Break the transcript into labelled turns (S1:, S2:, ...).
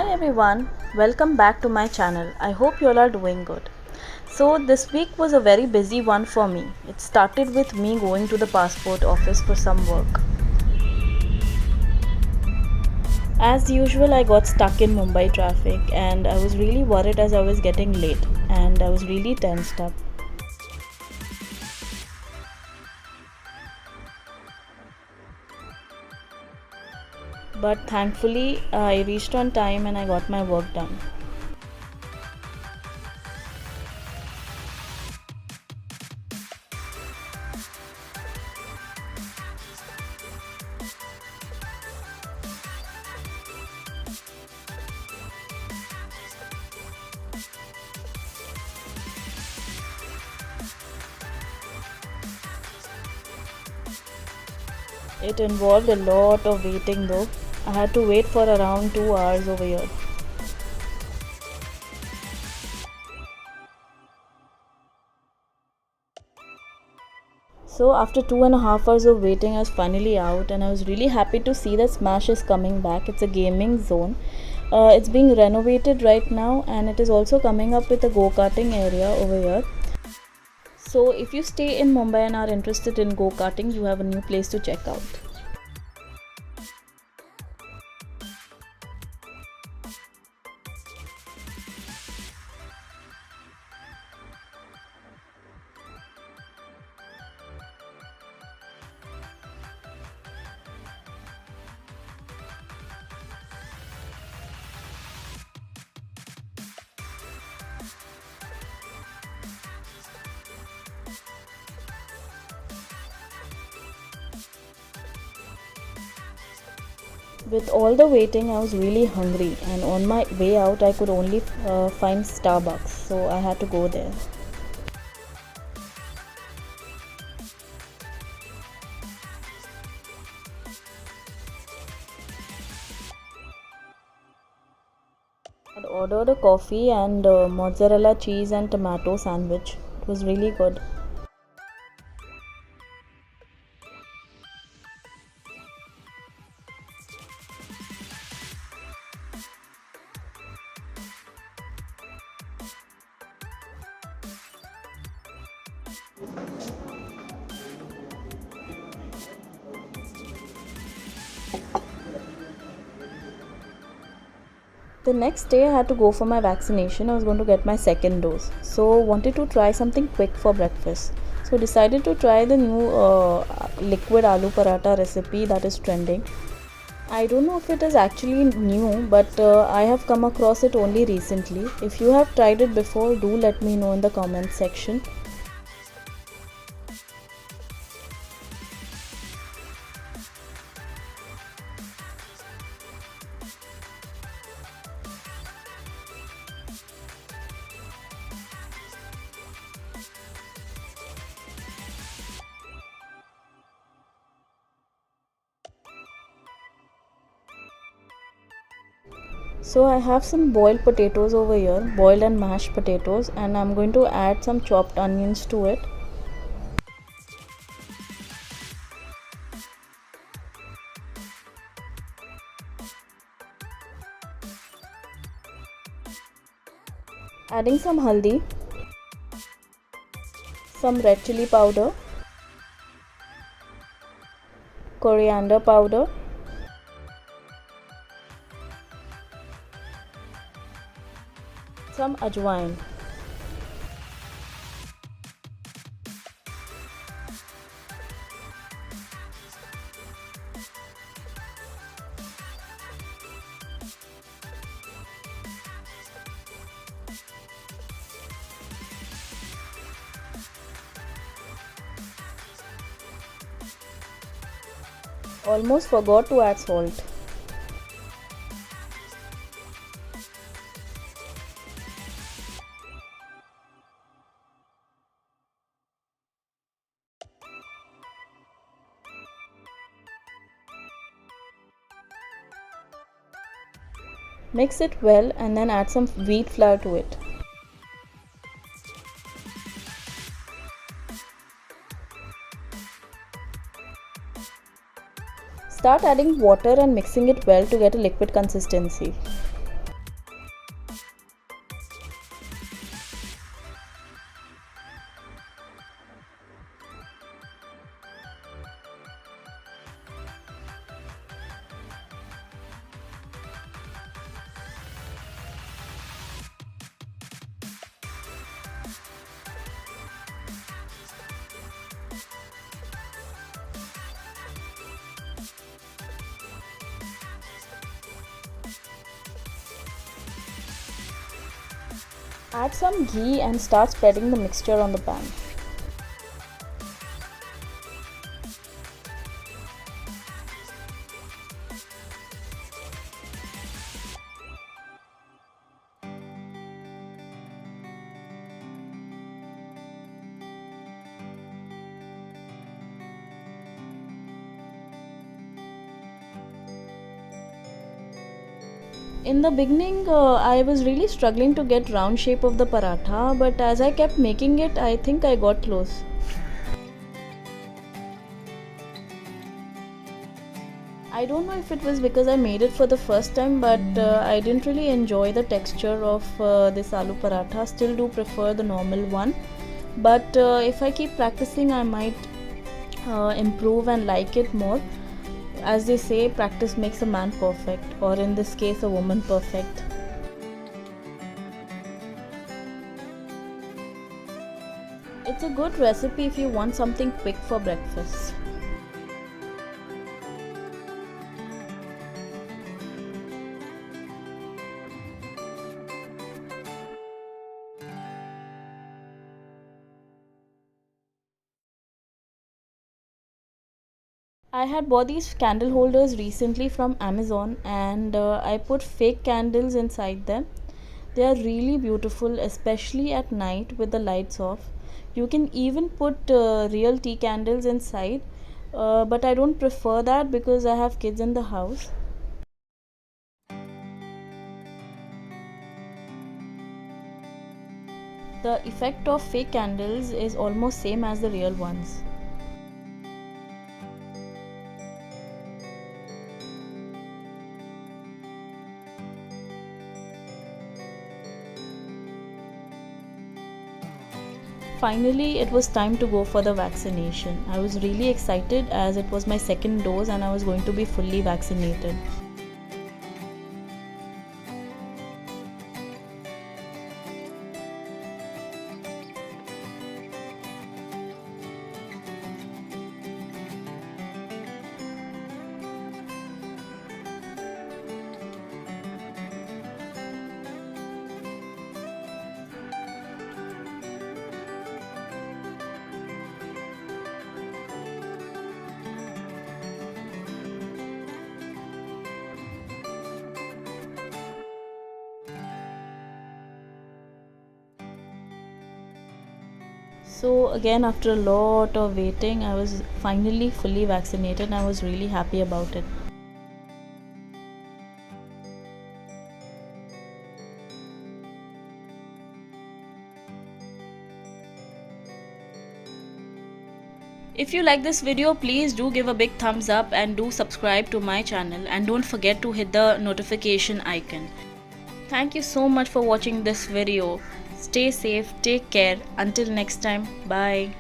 S1: Hi everyone, welcome back to my channel. I hope you all are doing good. So this week was a very busy one for me. It started with me going to the passport office for some work. As usual, I got stuck in Mumbai traffic and I was really worried as I was getting late and I was really tensed up. But thankfully, I reached on time and I got my work done. It involved a lot of waiting though. I had to wait for around 2 hours over here. So after 2.5 hours of waiting, I was finally out and I was really happy to see that Smash is coming back. It's a gaming zone. It's being renovated right now and it is also coming up with a go-karting area over here. So if you stay in Mumbai and are interested in go-karting, you have a new place to check out. With all the waiting, I was really hungry, and on my way out, I could only find Starbucks, so I had to go there. I ordered a coffee and mozzarella cheese and tomato sandwich. It was really good. The next day I had to go for my vaccination. I was going to get my second dose. So wanted to try something quick for breakfast. So decided to try the new liquid aloo paratha recipe that is trending. I don't know if it is actually new, but I have come across it only recently. If you have tried it before, do let me know in the comment section. So I have some boiled potatoes over here, boiled and mashed potatoes, and I'm going to add some chopped onions to it. Adding some haldi, some red chili powder, coriander powder, some ajwain. Almost forgot to add salt. Mix it well and then add some wheat flour to it. Start adding water and mixing it well to get a liquid consistency. Add some ghee and start spreading the mixture on the pan. In the beginning, I was really struggling to get round shape of the paratha, but as I kept making it, I think I got close. I don't know if it was because I made it for the first time, but I didn't really enjoy the texture of this aloo paratha. Still do prefer the normal one, but if I keep practicing, I might improve and like it more. As they say, practice makes a man perfect, or in this case, a woman perfect. It's a good recipe if you want something quick for breakfast. I had bought these candle holders recently from Amazon, and I put fake candles inside them. They are really beautiful, especially at night with the lights off. You can even put real tea candles inside, but I don't prefer that because I have kids in the house. The effect of fake candles is almost same as the real ones. Finally, it was time to go for the vaccination. I was really excited as it was my second dose and I was going to be fully vaccinated. So again, after a lot of waiting, I was finally fully vaccinated and I was really happy about it. If you like this video, please do give a big thumbs up and do subscribe to my channel, and don't forget to hit the notification icon. Thank you so much for watching this video. Stay safe, take care. Until next time, bye.